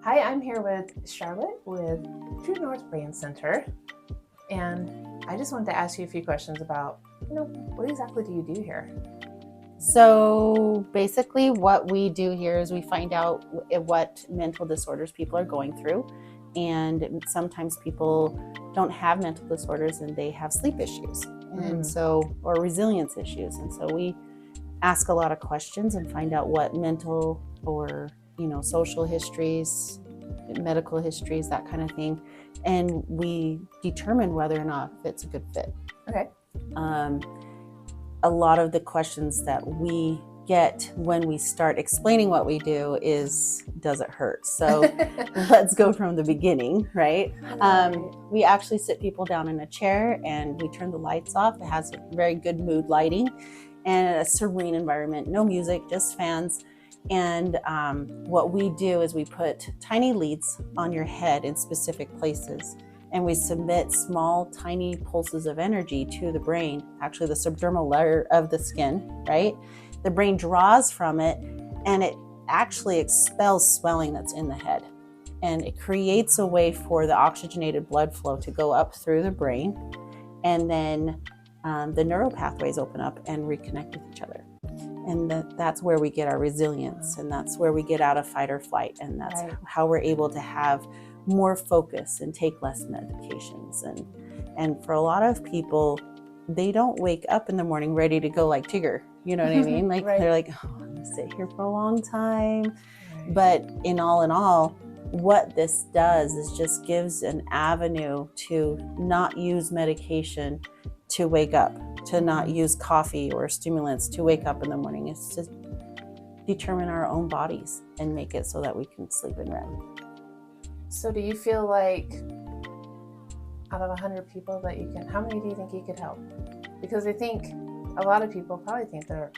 Hi, I'm here with Charlotte with True North Brain Center, and I just wanted to ask you a few questions about, what exactly do you do here? So basically what we do here is we find out what mental disorders people are going through. And sometimes people don't have mental disorders and they have sleep issues or resilience issues. And so we ask a lot of questions and find out what mental or, social histories, medical histories, that kind of thing. And we determine whether or not it's a good fit. Okay. A lot of the questions that we get when we start explaining what we do is, does it hurt? So let's go from the beginning, right? We actually sit people down in a chair and we turn the lights off. It has very good mood lighting and a serene environment, no music, just fans. And what we do is we put tiny leads on your head in specific places. And we submit small, tiny pulses of energy to the brain, actually the subdermal layer of the skin, right? The brain draws from it and it actually expels swelling that's in the head. And it creates a way for the oxygenated blood flow to go up through the brain. And then the neural pathways open up and reconnect with each other. And that's where we get our resilience, and that's where we get out of fight or flight. And that's how we're able to have more focus and take less medications. And for a lot of people, they don't wake up in the morning ready to go like Tigger. You know what I mean? Like They're like, I'm gonna sit here for a long time. Right. But in all, what this does is just gives an avenue to not use medication to wake up, to not use coffee or stimulants to wake up in the morning. It's to determine our own bodies and make it so that we can sleep in REM. So do you feel like out of 100 people that you can, how many do you think you could help? Because I think a lot of people probably think they're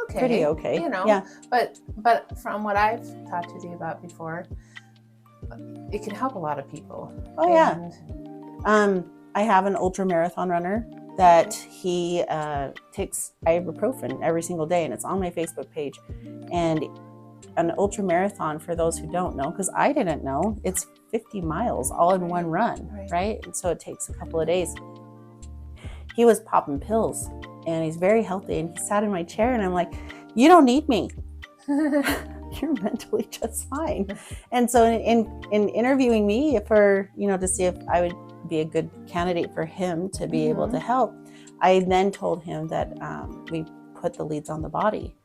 okay. Pretty okay. Yeah. But from what I've talked to you about before, it can help a lot of people. Yeah. I have an ultra marathon runner that he takes ibuprofen every single day, and it's on my Facebook page. And an ultra marathon, for those who don't know, because I didn't know, it's 50 miles all in one run, right? And so it takes a couple of days. He was popping pills and he's very healthy, and he sat in my chair and I'm like, you don't need me. You're mentally just fine. And so in interviewing me for, to see if I would be a good candidate for him to be able to help, I then told him that we put the leads on the body.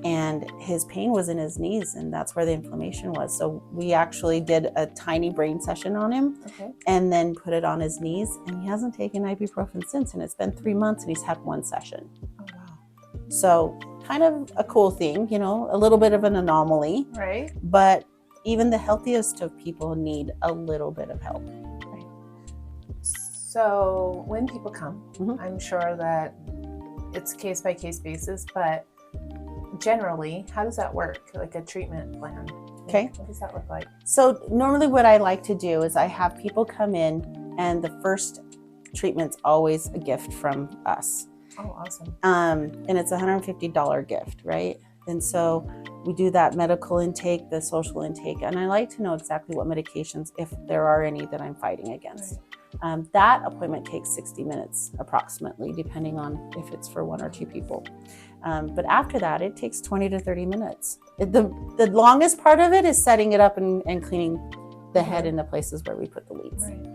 And his pain was in his knees, and that's where the inflammation was. So we actually did a tiny brain session on him and then put it on his knees, and he hasn't taken ibuprofen since, and it's been 3 months and he's had one session. Oh, wow. So kind of a cool thing, a little bit of an anomaly, right? But even the healthiest of people need a little bit of help. Right. So when people come, I'm sure that it's case by case basis, but generally, how does that work? Like a treatment plan? Okay. What does that look like? So normally what I like to do is I have people come in, and the first treatment's always a gift from us. Oh, awesome. And it's a $150 gift, right? And so we do that medical intake, the social intake, and I like to know exactly what medications, if there are any, that I'm fighting against. Right. That appointment takes 60 minutes approximately, depending on if it's for 1 or 2 people. But after that, it takes 20 to 30 minutes. The longest part of it is setting it up and cleaning the head in the places where we put the leads. Right.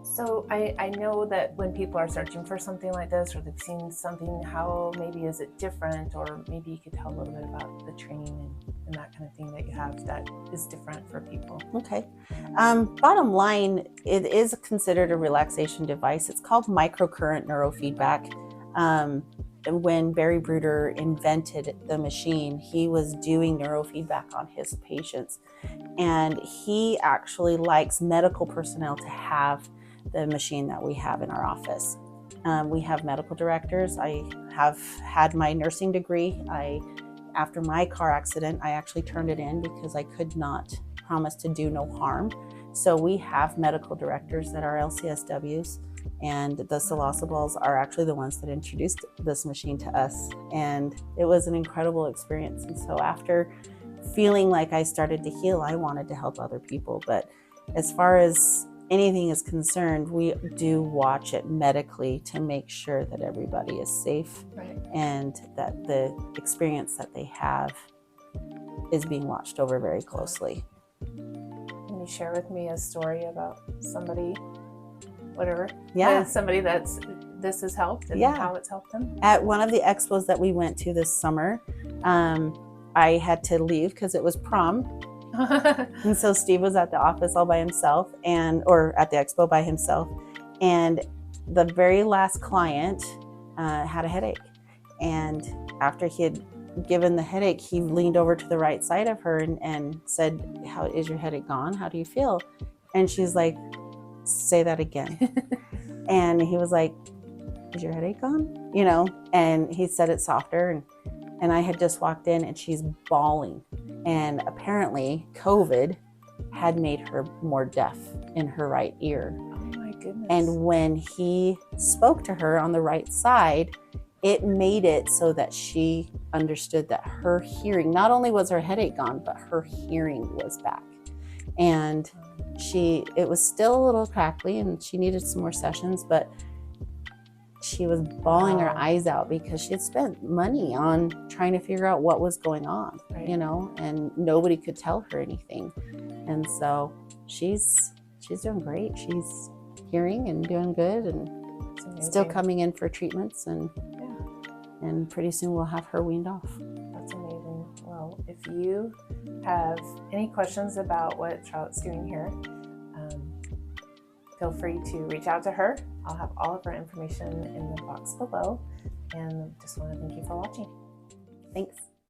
So I know that when people are searching for something like this, or they've seen something, how maybe is it different, or maybe you could tell a little bit about the training and that kind of thing that you have that is different for people. Okay. Bottom line, it is considered a relaxation device. It's called microcurrent neurofeedback. When Barry Bruder invented the machine, he was doing neurofeedback on his patients. And he actually likes medical personnel to have the machine that we have in our office. We have medical directors. I have had my nursing degree. After my car accident, I actually turned it in because I could not promise to do no harm. So we have medical directors that are LCSWs, and the Psilocybals are actually the ones that introduced this machine to us. And it was an incredible experience. And so after feeling like I started to heal, I wanted to help other people. But as far as anything is concerned, we do watch it medically to make sure that everybody is safe, Right. and that the experience that they have is being watched over very closely. Can you share with me a story about somebody, whatever? Yeah. Somebody this has helped and Yeah. how it's helped them? At one of the expos that we went to this summer, I had to leave because it was prom. And so Steve was at the office all by himself, or at the expo by himself. And the very last client had a headache. And after he had given the headache, he leaned over to the right side of her and said, "How is your headache gone? How do you feel?" And she's like, "Say that again." And he was like, "Is your headache gone?" You know, and he said it softer. And I had just walked in and she's bawling. And apparently COVID had made her more deaf in her right ear. Oh my goodness. And when he spoke to her on the right side, it made it so that she understood that her hearing, not only was her headache gone, but her hearing was back. And it was still a little crackly and she needed some more sessions, but she was bawling her eyes out because she had spent money on trying to figure out what was going on, Right. you know, and nobody could tell her anything. And so she's doing great. She's hearing and doing good and It's amazing. still coming in for treatments, and Yeah. and pretty soon we'll have her weaned off. That's amazing. Well, if you have any questions about what Charlotte's doing here, feel free to reach out to her. I'll have all of her information in the box below. And just want to thank you for watching. Thanks.